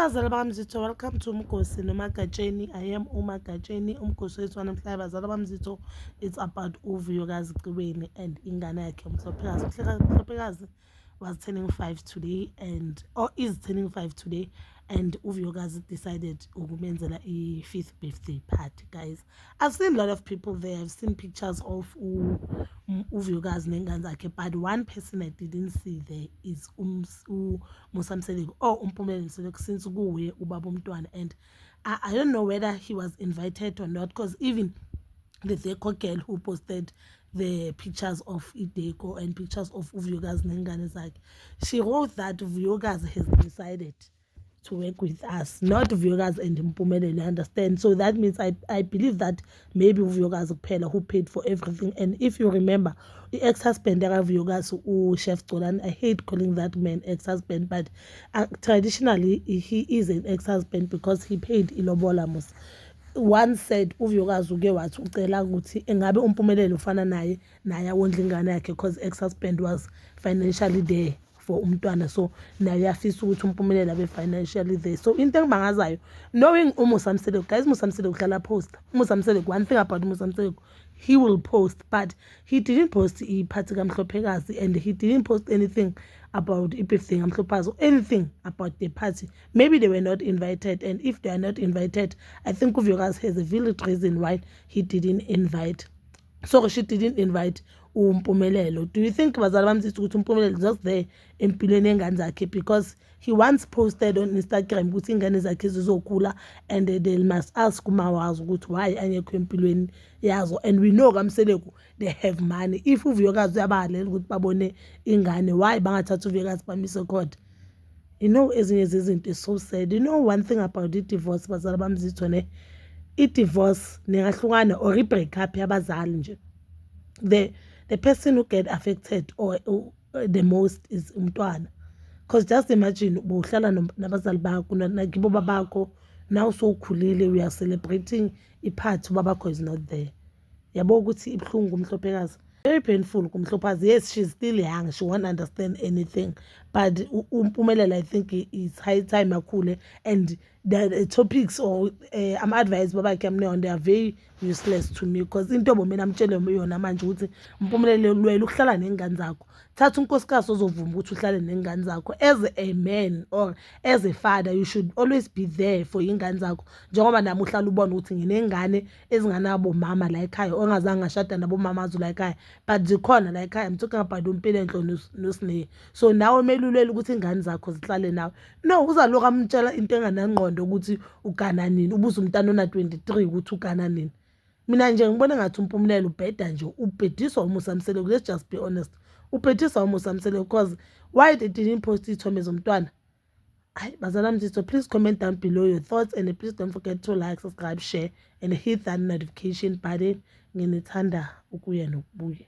Bazali bakaMzitho, welcome to Umgosi noMagatsheni. I am uMagatsheni. Umgosi wethu wanamhlanje bazali bakaMzitho, it's about uVuyokazi Gcibeni and ingane yakhe uMhlophekazi. uMhlophekazi was turning 5 today is turning 5 today, and uVuyokazi decided ukumenzela i-5th birthday party. Guys, I've seen a lot of people there. I've seen pictures of uVuyokazi nengane zakhe, but one person I didn't see there is Musa Mseleko or Mpumelelo Mseleko, since kuye ubaba umntwana, and I don't know whether he was invited or not, because even the deco girl who posted the pictures of Ideco and pictures of Uvuyokazi nengane zakhe, she wrote that Uvuyokazi has decided to work with us, not Uvuyokazi and Mpumelelo, understand? So that means I believe that maybe Uvuyokazi kuphela who paid for everything. And if you remember, the ex-husband of Uvuyokazi, Chef Xolani, I hate calling that man ex-husband, but traditionally he is an ex-husband because he paid ilobola mos. One said uVuyokazi uke wathi ucela ukuthi engabe uMpumelelo ufana naye awondla ingane yakhe, because ex-husband was financially there for umntwana, so naye uyafisa ukuthi uMpumelelo abe financially there. So into engibangazayo, knowing uMusa Mseleko, guys, Musa Mseleko uhlala post. Musa Mseleko, one thing about Musa Mseleko, he will post, but he didn't post iphathi kaMhlophekazi, and he didn't post anything about birthday kaMhlophekazi or anything about the party. Maybe they were not invited, and if they are not invited, I think uVuyokazi has a valid reason why he didn't invite. So she didn't invite uMpumelelo. Do you think bazali bamzitho ukuthi uMpumelelo just there empilweni yengane zakhe, because he once posted on Instagram ukuthi ingane zakhe zizokhula and they must ask umawazi ukuthi why angekho empilweni yazo? And we know kaMseleko they have money. If uVuyokazi uyabahalela ukuthi babone ingane, why bangathatha uVuyokazi bamise court? You know, ezinye zezinto is so sad. You know one thing about the divorce, bazali bamzitho, ne, i-divorce nengahlukana or i-breakup yabazali nje, the person who get affected or the most is umntwana. Because just imagine uhlala nabazali bakho nakibo babakho, now sowukhulile, we are celebrating iphathi ubabakho is not there. Yabo ukuthi ibhlungu uMhlophekazi, very painful kuMhlophekazi. Yes, she's still young, she won't understand anything, but Mpumelelo, I think it's high time akhule, and the topics or advice babakhe amne, they are very useless to me, because into mina amtshele yona manje ukuthi Mpumelelo lwela ukuhlala nengane zakho, thatha unkosikazi ozovuma ukuthi uhlale nengane zakho. As a man or as a father, you should always be there for ingane zakho, njengoba nami uhlala ubona ukuthi nginengane ezinganabo mama la ekhaya, ongazange ngashada nabo mama azu la ekhaya, but zikhona la ekhaya. I'm talking about uMpelenhlo noSineya. So nawe melulele ukuthi ingane zakho zihlale nawe. No, uzaloku amtshela into enganangqondo ukuthi ugana nini, ubuza umntana ona 23 ukuthi ugana nini. Mina nje ngibona ngathi uMpumelelo ubheda nje, ubhediswa uMusa Mseleko. Let's just be honest, ubhediswa uMusa Mseleko, because why they didn't post ithombe zomntwana? Hayi bazali bamzitho, please comment down below your thoughts, and please don't forget to like, subscribe, share and hit that notification button. Nginithanda ukuya nokubuya.